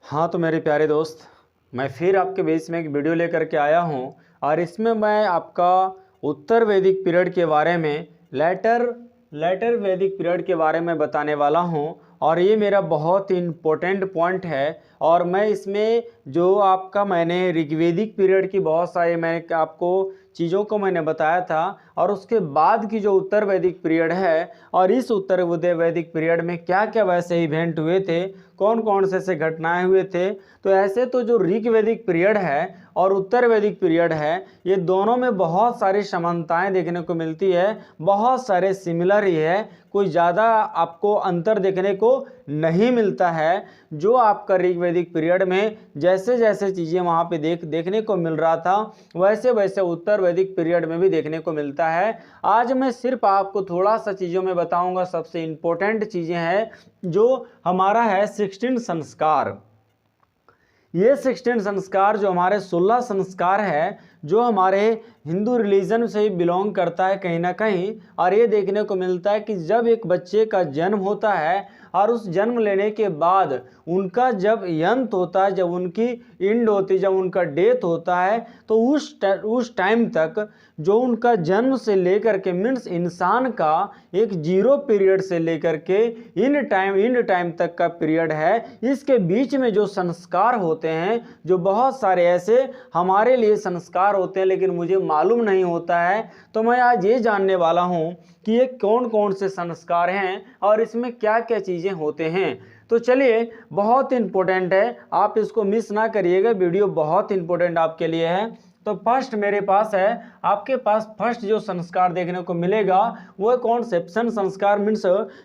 हाँ तो मेरे प्यारे दोस्त, मैं फिर आपके बीच में एक वीडियो लेकर के आया हूँ और इसमें मैं आपका उत्तर वैदिक पीरियड के बारे में लेटर वैदिक पीरियड के बारे में बताने वाला हूँ। और ये मेरा बहुत ही इम्पोर्टेंट पॉइंट है। और मैं इसमें जो आपका मैंने ऋग्वेदिक पीरियड की बहुत सारे मैंने आपको चीज़ों को मैंने बताया था, और उसके बाद की जो उत्तर वैदिक पीरियड है, और इस उत्तर वैदिक पीरियड में क्या क्या वैसे इवेंट हुए थे, कौन कौन से ऐसे घटनाएं हुए थे। तो ऐसे तो जो ऋग्वेदिक पीरियड है और उत्तर वैदिक पीरियड है, ये दोनों में बहुत सारी समानताएं देखने को मिलती है, बहुत सारे सिमिलर ही है, कोई ज़्यादा आपको अंतर देखने को नहीं मिलता है। जो आपका ऋग्वेदिक पीरियड में जैसे जैसे चीज़ें वहाँ पे देखने को मिल रहा था, वैसे वैसे उत्तर वैदिक पीरियड में भी देखने को मिलता है। आज मैं सिर्फ आपको थोड़ा सा चीज़ों में बताऊंगा। सबसे इम्पोर्टेंट चीज़ें हैं जो हमारा है 16 संस्कार। ये 16 संस्कार जो हमारे 16 संस्कार है, जो हमारे हिंदू रिलीजन से ही बिलोंग करता है कहीं ना कहीं। और ये देखने को मिलता है कि जब एक बच्चे का जन्म होता है और उस जन्म लेने के बाद उनका जब अंत होता है, जब उनकी इंड होती है, जब उनका डेथ होता है, तो उस टाइम तक जो उनका जन्म से लेकर के मीन्स इंसान का एक जीरो पीरियड से लेकर के इंड टाइम तक का पीरियड है, इसके बीच में जो संस्कार होते हैं, जो बहुत सारे ऐसे हमारे लिए संस्कार होते हैं लेकिन मुझे मालूम नहीं होता है, तो मैं आज ये जानने वाला हूँ कि ये कौन कौन से संस्कार हैं और इसमें क्या क्या चीज़ें होते हैं। तो चलिए, बहुत इंपॉर्टेंट है, आप इसको मिस ना करिएगा, वीडियो बहुत इंपॉर्टेंट आपके लिए है। तो फर्स्ट मेरे पास है, आपके पास फर्स्ट जो संस्कार देखने को मिलेगा वो कॉन्सेप्शन संस्कार। मीन्स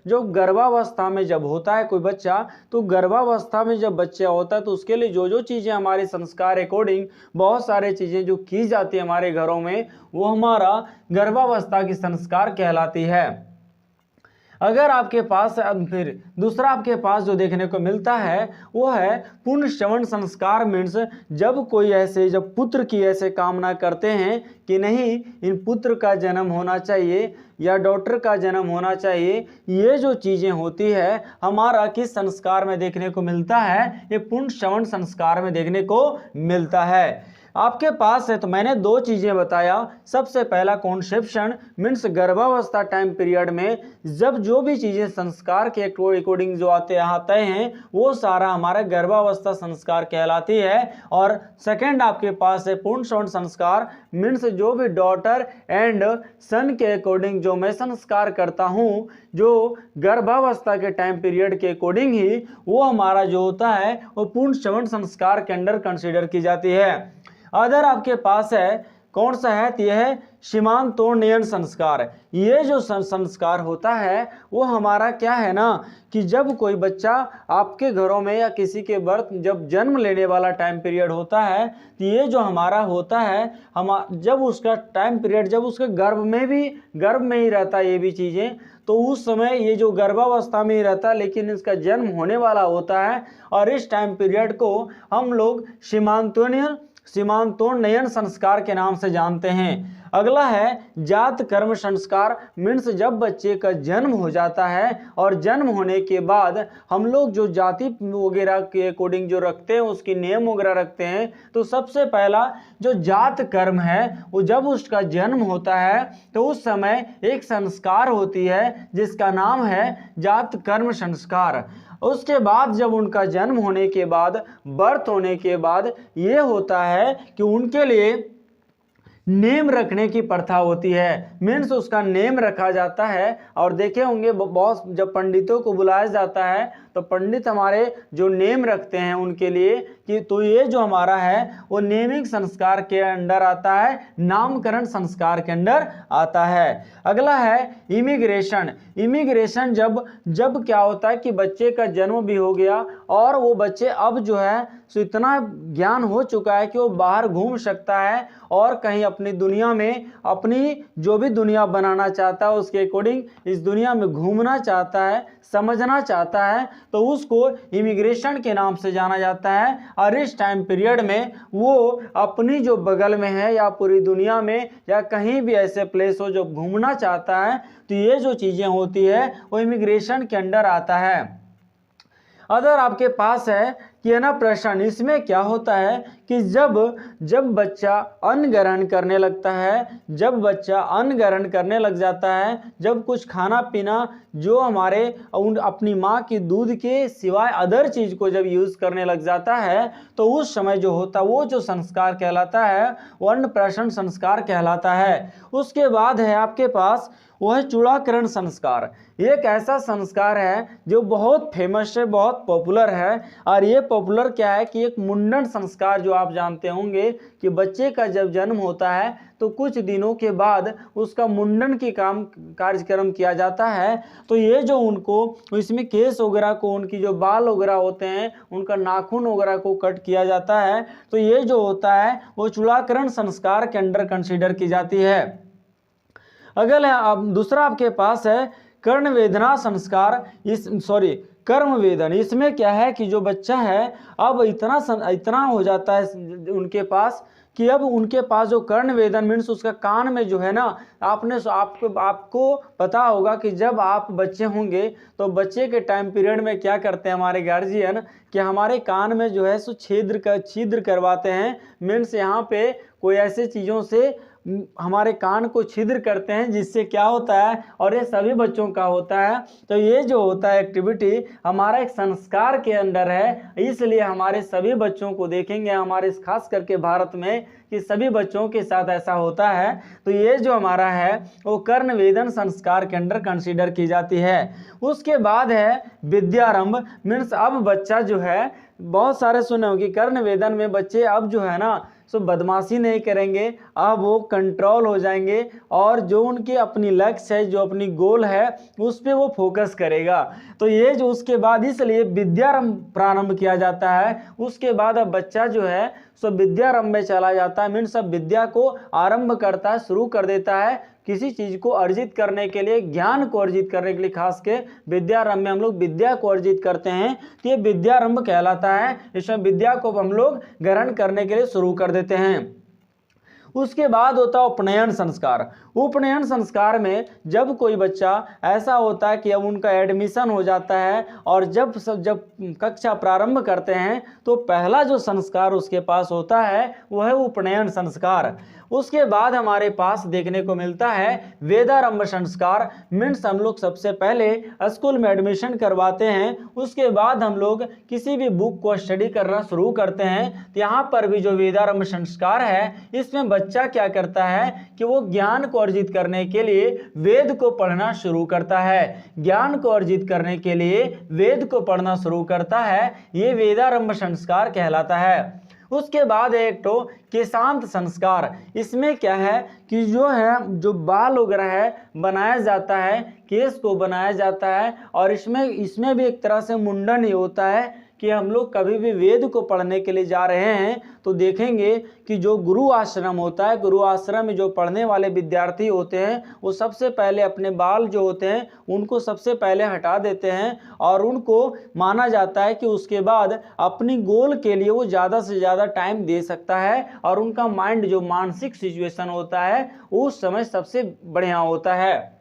जो गर्भावस्था में जब होता है कोई बच्चा, तो गर्भावस्था में जब बच्चा होता है तो उसके लिए जो जो चीज़ें हमारे संस्कार अकॉर्डिंग बहुत सारे चीज़ें जो की जाती है हमारे घरों में, वो हमारा गर्भावस्था की संस्कार कहलाती है। अगर आपके पास फिर दूसरा आपके पास जो देखने को मिलता है वो है पुण्य श्रवण संस्कार। मीन्स जब कोई ऐसे जब पुत्र की ऐसे कामना करते हैं कि नहीं इन पुत्र का जन्म होना चाहिए या डॉटर का जन्म होना चाहिए, ये जो चीज़ें होती है हमारा किस संस्कार में देखने को मिलता है, ये पुण्य श्रवण संस्कार में देखने को मिलता है। आपके पास है तो मैंने दो चीज़ें बताया। सबसे पहला कॉन्सेप्शन मीन्स गर्भावस्था टाइम पीरियड में जब जो भी चीज़ें संस्कार के अकॉर्डिंग जो आते हैं वो सारा हमारा गर्भावस्था संस्कार कहलाती है। और सेकंड आपके पास है पूर्ण श्रवण संस्कार। मीन्स जो भी डॉटर एंड सन के अकॉर्डिंग जो मैं संस्कार करता हूँ, जो गर्भावस्था के टाइम पीरियड के अकॉर्डिंग ही वो हमारा जो होता है वो पूर्ण श्रवण संस्कार के अंडर कंसिडर की जाती है। अदर आपके पास है कौन सा है, यह है सीमांतोन्नयन संस्कार। ये जो संस्कार होता है वो हमारा क्या है ना, कि जब कोई बच्चा आपके घरों में या किसी के बर्थ जब जन्म लेने वाला टाइम पीरियड होता है, तो ये जो हमारा होता है हम जब उसका टाइम पीरियड जब उसके गर्भ में ही रहता है ये भी चीज़ें, तो उस समय ये जो गर्भावस्था में ही रहता है लेकिन इसका जन्म होने वाला होता है। और इस टाइम पीरियड को हम लोग सीमांतोन्नयन संस्कार के नाम से जानते हैं। अगला है जात कर्म संस्कार। मीन्स जब बच्चे का जन्म हो जाता है और जन्म होने के बाद हम लोग जो जाति वगैरह के अकॉर्डिंग जो रखते हैं, उसकी नियम वगैरह रखते हैं, तो सबसे पहला जो जात कर्म है वो जब उसका जन्म होता है तो उस समय एक संस्कार होती है जिसका नाम है जात कर्म संस्कार। उसके बाद जब उनका जन्म होने के बाद बर्थ होने के बाद ये होता है कि उनके लिए नेम रखने की प्रथा होती है। मीन्स उसका नेम रखा जाता है। और देखे होंगे बहुत जब पंडितों को बुलाया जाता है तो पंडित हमारे जो नेम रखते हैं उनके लिए कि तो ये जो हमारा है वो नेमिंग संस्कार के अंडर आता है, नामकरण संस्कार के अंडर आता है। अगला है इमिग्रेशन। जब क्या होता है कि बच्चे का जन्म भी हो गया और वो बच्चे अब जो है सो इतना ज्ञान हो चुका है कि वो बाहर घूम सकता है और कहीं अपनी दुनिया में अपनी जो भी दुनिया बनाना चाहता है उसके अकॉर्डिंग इस दुनिया में घूमना चाहता है, समझना चाहता है, तो उसको इमिग्रेशन के नाम से जाना जाता है। और इस टाइम पीरियड में वो अपनी जो बगल में है या पूरी दुनिया में या कहीं भी ऐसे प्लेस हो जो घूमना चाहता है, तो ये जो चीज़ें होती है वो इमिग्रेशन के अंडर आता है। अदर आपके पास है कि ना प्रश्न इसमें क्या होता है कि जब बच्चा अन्न ग्रहण करने लगता है, जब बच्चा अन्न ग्रहण करने लग जाता है, जब कुछ खाना पीना जो हमारे अपनी माँ की दूध के सिवाय अदर चीज़ को जब यूज़ करने लग जाता है, तो उस समय जो होता वो जो संस्कार कहलाता है वो अन्नप्राशन संस्कार कहलाता है। उसके बाद है आपके पास वह चूड़ाकरण संस्कार। एक ऐसा संस्कार है जो बहुत फेमस है, बहुत पॉपुलर है। और ये पॉपुलर क्या है कि एक मुंडन संस्कार जो आप जानते होंगे कि बच्चे का जब जन्म होता है तो कुछ दिनों के बाद उसका मुंडन की कार्यक्रम किया जाता है। तो ये जो उनको इसमें केस वगैरह को, उनकी जो बाल वगैरह होते हैं, उनका नाखून वगैरह को कट किया जाता है। तो ये जो होता है वो चूड़ाकरण संस्कार के अंडर कंसीडर की जाती है। अगला अब दूसरा आपके पास है कर्ण वेदना संस्कार। कर्म वेदन। इसमें क्या है कि जो बच्चा है अब इतना हो जाता है उनके पास कि अब उनके पास जो कर्ण वेदन मीन्स उसका कान में जो है ना, आपको पता होगा कि जब आप बच्चे होंगे तो बच्चे के टाइम पीरियड में क्या करते हैं हमारे गार्जियन कि हमारे कान में जो है सो छिद्र करवाते हैं। मीन्स यहाँ पे कोई ऐसे चीज़ों से हमारे कान को छिद्र करते हैं जिससे क्या होता है, और ये सभी बच्चों का होता है। तो ये जो होता है एक्टिविटी हमारा एक संस्कार के अंदर है, इसलिए हमारे सभी बच्चों को देखेंगे हमारे खास करके भारत में कि सभी बच्चों के साथ ऐसा होता है। तो ये जो हमारा है वो कर्ण वेदन संस्कार के अंदर कंसीडर की जाती है। उसके बाद है विद्यारंभ। मीन्स अब बच्चा जो है, बहुत सारे सुने होंगे कर्ण वेदन में बच्चे अब जो है ना सो बदमाशी नहीं करेंगे, अब वो कंट्रोल हो जाएंगे और जो उनकी अपनी लक्ष्य है, जो अपनी गोल है उस पे वो फोकस करेगा। तो ये जो उसके बाद इसलिए विद्यारंभ प्रारंभ किया जाता है। उसके बाद अब बच्चा जो है सो विद्यारंभ में चला जाता है। मीन्स अब विद्या को आरंभ करता है, शुरू कर देता है किसी चीज को अर्जित करने के लिए, ज्ञान को अर्जित करने के लिए। खास के विद्यारंभ में हम लोग विद्या को अर्जित करते हैं तो ये विद्यारंभ कहलाता है। इसमें विद्या को हम लोग ग्रहण करने के लिए शुरू कर देते हैं। उसके बाद होता है उपनयन संस्कार। उपनयन संस्कार में जब कोई बच्चा ऐसा होता है कि अब उनका एडमिशन हो जाता है और जब कक्षा प्रारंभ करते हैं तो पहला जो संस्कार उसके पास होता है वह है उपनयन संस्कार। उसके बाद हमारे पास देखने को मिलता है वेदारंभ संस्कार। मीन्स हम लोग सबसे पहले स्कूल में एडमिशन करवाते हैं, उसके बाद हम लोग किसी भी बुक को स्टडी करना शुरू करते हैं। तो यहाँ पर भी जो वेदारंभ संस्कार है इसमें बच्चा क्या करता है कि वो ज्ञान को अर्जित करने के लिए वेद को पढ़ना शुरू करता है। ज्ञान को अर्जित करने के लिए वेद को पढ़ना शुरू करता है, ये वेदारंभ संस्कार कहलाता है। उसके बाद एक तो केशांत संस्कार। इसमें क्या है कि जो बाल वगैरह है बनाया जाता है, केस को बनाया जाता है और इसमें भी एक तरह से मुंडन ही होता है कि हम लोग कभी भी वेद को पढ़ने के लिए जा रहे हैं तो देखेंगे कि जो गुरु आश्रम होता है, गुरु आश्रम में जो पढ़ने वाले विद्यार्थी होते हैं वो सबसे पहले अपने बाल जो होते हैं उनको सबसे पहले हटा देते हैं और उनको माना जाता है कि उसके बाद अपनी गोल के लिए वो ज़्यादा से ज़्यादा टाइम दे सकता है और उनका माइंड जो मानसिक सिचुएशन होता है उस समय सबसे बढ़िया होता है।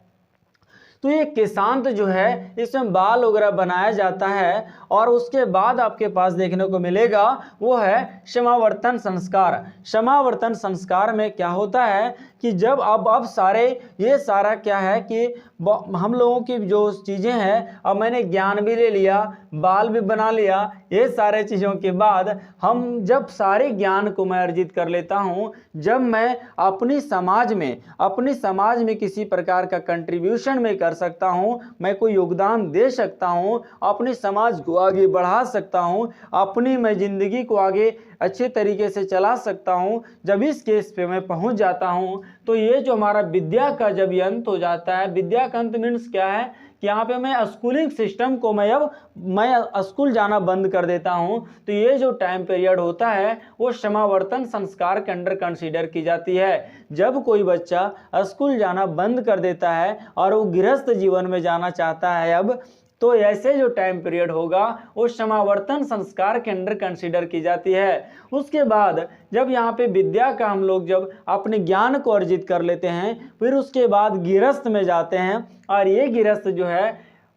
तो ये केशांत जो है इसमें बाल वगैरह बनाया जाता है और उसके बाद आपके पास देखने को मिलेगा वो है समावर्तन संस्कार। समावर्तन संस्कार में क्या होता है कि जब अब सारे ये सारा क्या है कि हम लोगों की जो चीज़ें हैं, अब मैंने ज्ञान भी ले लिया, बाल भी बना लिया, ये सारे चीज़ों के बाद हम जब सारे ज्ञान को मैं अर्जित कर लेता हूँ, जब मैं अपनी समाज में किसी प्रकार का कंट्रीब्यूशन में कर सकता हूँ, मैं कोई योगदान दे सकता हूँ, अपने समाज को आगे बढ़ा सकता हूँ, अपनी मैं ज़िंदगी को आगे अच्छे तरीके से चला सकता हूँ, जब इस केस पे मैं पहुँच जाता हूँ तो ये जो हमारा विद्या का जब ये अंत हो जाता है, विद्या का अंत मीन्स क्या है कि यहाँ पे मैं स्कूलिंग सिस्टम को मैं स्कूल जाना बंद कर देता हूँ। तो ये जो टाइम पीरियड होता है वो समावर्तन संस्कार के अंडर कंसीडर की जाती है। जब कोई बच्चा स्कूल जाना बंद कर देता है और वो गृहस्थ जीवन में जाना चाहता है अब, तो ऐसे जो टाइम पीरियड होगा वो समावर्तन संस्कार के अंडर कंसीडर की जाती है। उसके बाद जब यहाँ पे विद्या का हम लोग जब अपने ज्ञान को अर्जित कर लेते हैं, फिर उसके बाद गृहस्थ में जाते हैं और ये गृहस्थ जो है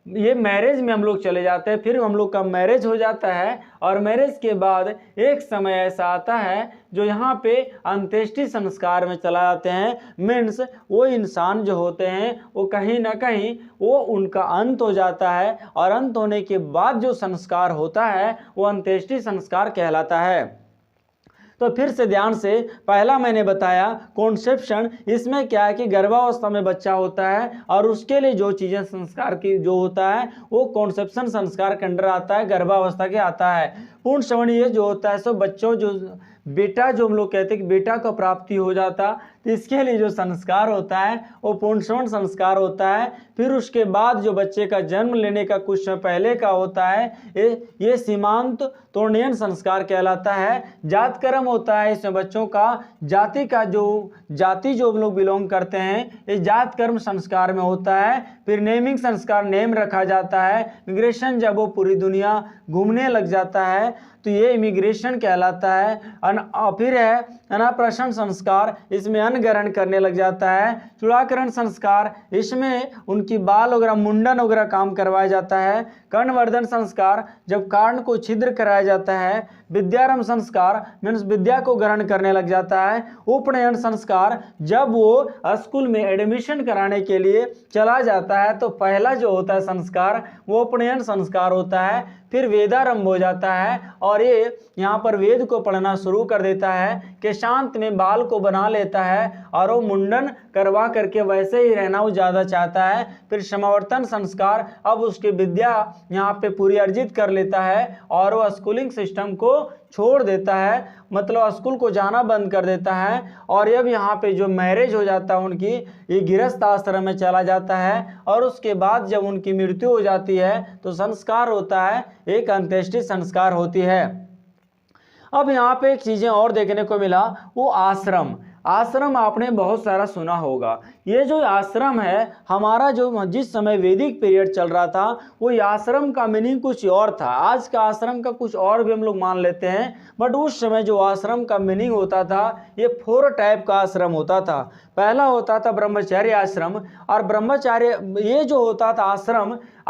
ये मैरिज में हम लोग चले जाते हैं, फिर हम लोग का मैरिज हो जाता है और मैरिज के बाद एक समय ऐसा आता है जो यहाँ पे अंत्येष्टि संस्कार में चला जाते हैं। मीन्स वो इंसान जो होते हैं वो कहीं ना कहीं वो उनका अंत हो जाता है और अंत होने के बाद जो संस्कार होता है वो अंत्येष्टि संस्कार कहलाता है। तो फिर से ध्यान से, पहला मैंने बताया कॉन्सेप्शन, इसमें क्या है कि गर्भावस्था में बच्चा होता है और उसके लिए जो चीज़ें संस्कार की जो होता है वो कॉन्सेप्शन संस्कार के अंडर आता है, गर्भावस्था के आता है। पूर्ण श्रवण ये जो होता है सो बच्चों जो बेटा जो हम लोग कहते हैं कि बेटा को प्राप्ति हो जाता, तो इसके लिए जो संस्कार होता है वो पूर्ण श्रवण संस्कार होता है। फिर उसके बाद जो बच्चे का जन्म लेने का कुछ समय पहले का होता है ये सीमांत तोरणीयन संस्कार कहलाता है। जात कर्म होता है, इसमें बच्चों का जाति जो हम लोग बिलोंग करते हैं ये जात कर्म संस्कार में होता है। फिर नेमिंग संस्कार, नेम रखा जाता है। इमिग्रेशन, जब वो पूरी दुनिया घूमने लग जाता है तो ये इमिग्रेशन कहलाता है। फिर है अन्नप्राशन संस्कार, इसमें अन्न ग्रहण करने लग जाता है। चूड़ाकरण संस्कार, इसमें उनकी बाल वगैरह मुंडन वगैरह काम करवाया जाता है। कर्णवर्धन संस्कार, जब कर्ण को छिद्र कराया जाता है। विद्यारंभ संस्कार मीन्स विद्या को ग्रहण करने लग जाता है। उपनयन संस्कार, जब वो स्कूल में एडमिशन कराने के लिए चला जाता है तो पहला जो होता है संस्कार वो उपनयन संस्कार होता है। फिर वेदारंभ हो जाता है और ये यहाँ पर वेद को पढ़ना शुरू कर देता है कि शांत में बाल को बना लेता है और वो मुंडन करवा करके वैसे ही रहना वो ज़्यादा चाहता है। फिर समावर्तन संस्कार, अब उसकी विद्या यहाँ पे पूरी अर्जित कर लेता है और वो स्कूलिंग सिस्टम को छोड़ देता है, मतलब स्कूल को जाना बंद कर देता है। और अब यहाँ पे जो मैरिज हो जाता है उनकी, ये गृहस्थ आश्रम में चला जाता है और उसके बाद जब उनकी मृत्यु हो जाती है तो संस्कार होता है, एक अंत्येष्टि संस्कार होती है। अब यहाँ पे एक चीज़ें और देखने को मिला, वो आश्रम। आश्रम आपने बहुत सारा सुना होगा। ये जो आश्रम है हमारा, जो जिस समय वैदिक पीरियड चल रहा था वो आश्रम का मीनिंग कुछ और था। आज का आश्रम का कुछ और भी हम लोग मान लेते हैं, बट उस समय जो आश्रम का मीनिंग होता था ये 4 टाइप का आश्रम होता था। पहला होता था ब्रह्मचर्य आश्रम, और ब्रह्मचर्य ये जो होता था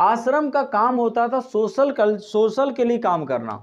आश्रम का काम होता था सोशल के लिए काम करना,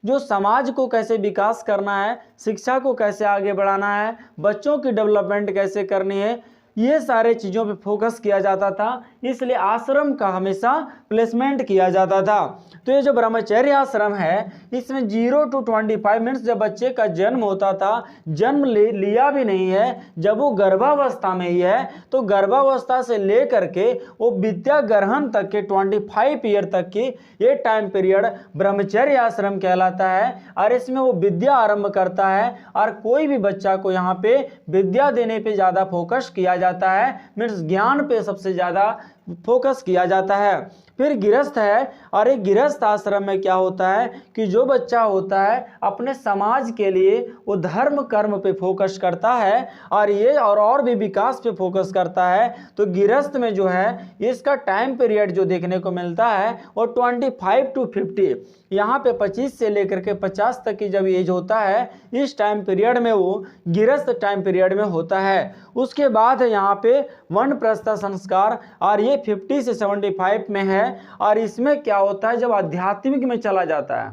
जो समाज को कैसे विकास करना है, शिक्षा को कैसे आगे बढ़ाना है, बच्चों की डेवलपमेंट कैसे करनी है, ये सारे चीज़ों पे फोकस किया जाता था। इसलिए आश्रम का हमेशा प्लेसमेंट किया जाता था। तो ये जो ब्रह्मचर्य आश्रम है इसमें 0 to 25 मीन्स जब बच्चे का जन्म होता था, जन्म लिया भी नहीं है, जब वो गर्भावस्था में ही है तो गर्भावस्था से ले करके वो विद्या ग्रहण तक के 25 ईयर तक की ये टाइम पीरियड ब्रह्मचर्य आश्रम कहलाता है। और इसमें वो विद्या आरंभ करता है और कोई भी बच्चा को यहाँ पे विद्या देने पे ज़्यादा फोकस किया जाता है, मीन्स ज्ञान पे सबसे ज़्यादा फोकस किया जाता है। फिर गृहस्थ है, और एक गृहस्थ आश्रम में क्या होता है कि जो बच्चा होता है अपने समाज के लिए वो धर्म कर्म पे फोकस करता है और ये और भी विकास पे फोकस करता है। तो गृहस्थ में जो है इसका टाइम पीरियड जो देखने को मिलता है वो 25 to 50, यहाँ पे 25 से लेकर के 50 तक की जब एज होता है इस टाइम पीरियड में वो गृहस्थ टाइम पीरियड में होता है। उसके बाद है यहाँ पे वानप्रस्थ संस्कार, और ये 50 से 75 में है। और इसमें क्या होता है जब आध्यात्मिक में चला जाता है,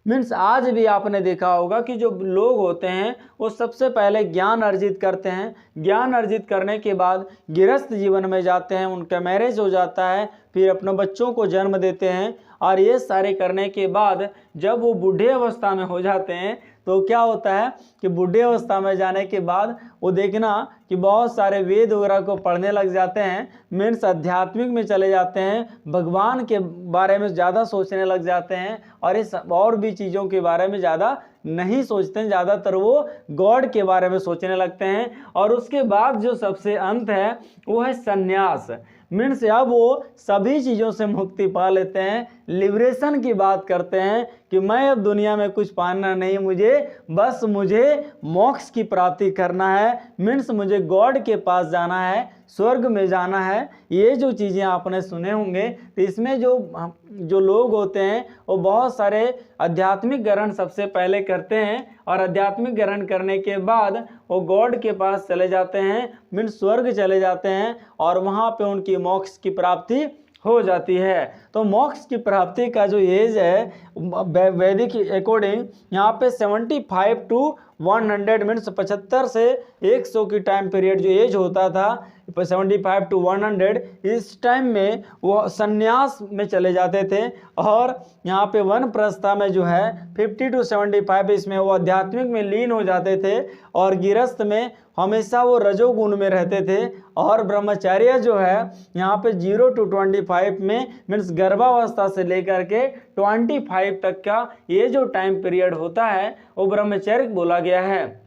मीन्स आज भी आपने देखा होगा कि जो लोग होते हैं वो सबसे पहले ज्ञान अर्जित करते हैं, ज्ञान अर्जित करने के बाद गृहस्थ जीवन में जाते हैं, उनका मैरिज हो जाता है, फिर अपने बच्चों को जन्म देते हैं। और ये सारे करने के बाद जब वो बूढ़े अवस्था में हो जाते हैं तो क्या होता है कि बूढ़े अवस्था में जाने के बाद वो देखना कि बहुत सारे वेद वगैरह को पढ़ने लग जाते हैं, मीन्स आध्यात्मिक में चले जाते हैं, भगवान के बारे में ज़्यादा सोचने लग जाते हैं और इस और भी चीज़ों के बारे में ज़्यादा नहीं सोचते हैं, ज़्यादातर वो गॉड के बारे में सोचने लगते हैं। और उसके बाद जो सबसे अंत है वो है संन्यास, मीन्स अब वो सभी चीज़ों से मुक्ति पा लेते हैं, लिबरेशन की बात करते हैं कि मैं अब दुनिया में कुछ पाना नहीं, मुझे मोक्ष की प्राप्ति करना है, मीन्स मुझे गॉड के पास जाना है, स्वर्ग में जाना है। ये जो चीज़ें आपने सुने होंगे तो इसमें जो लोग होते हैं वो बहुत सारे आध्यात्मिक ग्रहण सबसे पहले करते हैं और आध्यात्मिक ग्रहण करने के बाद वो गॉड के पास चले जाते हैं, मीन्स स्वर्ग चले जाते हैं और वहाँ पे उनकी मोक्ष की प्राप्ति हो जाती है। तो मोक्ष की प्राप्ति का जो एज है वैदिक अकॉर्डिंग यहाँ पे 75 टू 100 मीन्स 75 से 100 की टाइम पीरियड जो एज होता था 75 टू 100, इस टाइम में वो संन्यास में चले जाते थे। और यहाँ पे वनप्रस्था में जो है 50 टू 75 इसमें वो आध्यात्मिक में लीन हो जाते थे, और गिरस्थ में हमेशा वो रजोगुण में रहते थे। और ब्रह्मचर्य जो है यहाँ पे 0 टू 25 में मीन्स गर्भावस्था से लेकर के 25 तक का ये जो टाइम पीरियड होता है वो ब्रह्मचर्य बोला गया है।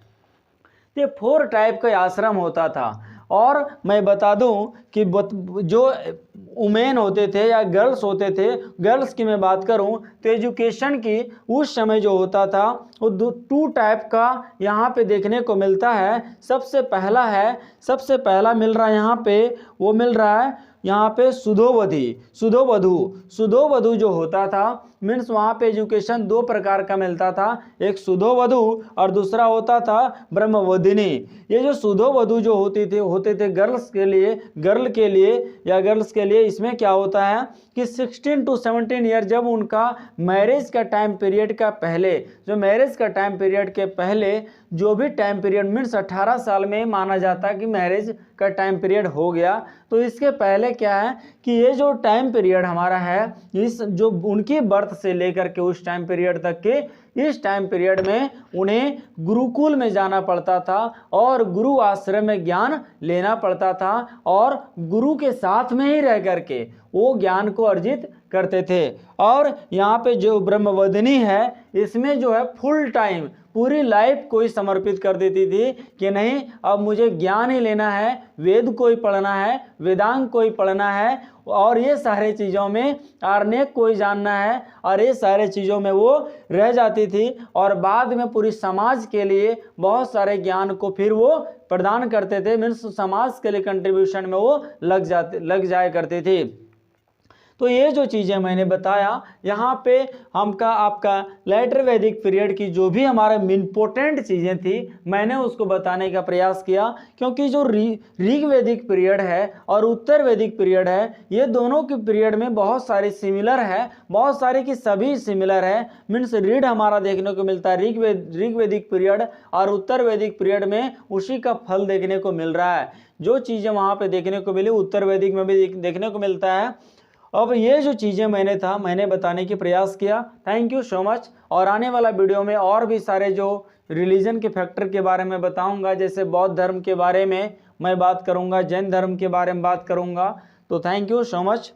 ये 4 टाइप का आश्रम होता था। और मैं बता दूं कि जो वुमेन होते थे या गर्ल्स होते थे, गर्ल्स की मैं बात करूं तो एजुकेशन की उस समय जो होता था वो 2 टाइप का यहाँ पे देखने को मिलता है। सबसे पहला मिल रहा है यहाँ पे, वो मिल रहा है यहाँ पे सुधोवधु जो होता था मीन्स वहाँ पे एजुकेशन 2 प्रकार का मिलता था, एक सुधोवधु और दूसरा होता था ब्रह्मवधिनी। ये जो सुधोवधु जो होते थे गर्ल्स के लिए इसमें क्या होता है कि 16 टू 17 ईयर जब उनका मैरिज का टाइम पीरियड का पहले जो भी टाइम पीरियड मीन्स 18 साल में माना जाता है कि मैरिज का टाइम पीरियड हो गया। तो इसके पहले क्या है कि ये जो टाइम पीरियड हमारा है, इस जो उनकी बर्थ से लेकर के उस टाइम पीरियड तक के, इस टाइम पीरियड में उन्हें गुरुकुल में जाना पड़ता था और गुरु आश्रम में ज्ञान लेना पड़ता था, और गुरु के साथ में ही रह करके वो ज्ञान को अर्जित करते थे। और यहाँ पे जो ब्रह्मवधिनी है इसमें जो है फुल टाइम पूरी लाइफ को ही समर्पित कर देती थी कि नहीं अब मुझे ज्ञान ही लेना है, वेद को ही पढ़ना है, वेदांग को ही पढ़ना है, और ये सारे चीज़ों में आर्नेक को ही जानना है, और ये सारे चीज़ों में वो रह जाती थी। और बाद में पूरी समाज के लिए बहुत सारे ज्ञान को फिर वो प्रदान करते थे, मीन्स समाज के लिए कंट्रीब्यूशन में वो लग जाया करती थी। तो ये जो चीज़ें मैंने बताया यहाँ पे आपका लेटर वैदिक पीरियड की जो भी हमारे इम्पोर्टेंट चीज़ें थी मैंने उसको बताने का प्रयास किया, क्योंकि जो ऋग वैदिक पीरियड है और उत्तर वैदिक पीरियड है ये दोनों के पीरियड में बहुत सारी सिमिलर है, बहुत सारी की सभी सिमिलर है। मीन्स रीड हमारा देखने को मिलता है ऋग वैदिक पीरियड और उत्तर वैदिक पीरियड में उसी का फल देखने को मिल रहा है। जो चीज़ें वहाँ पे देखने को मिली उत्तर वैदिक में भी देखने को मिलता है। अब ये जो चीज़ें मैंने बताने की प्रयास किया। Thank you so much. और आने वाला वीडियो में और भी सारे जो रिलीजन के फैक्टर के बारे में बताऊंगा, जैसे बौद्ध धर्म के बारे में मैं बात करूंगा, जैन धर्म के बारे में बात करूंगा। तो थैंक यू सो मच।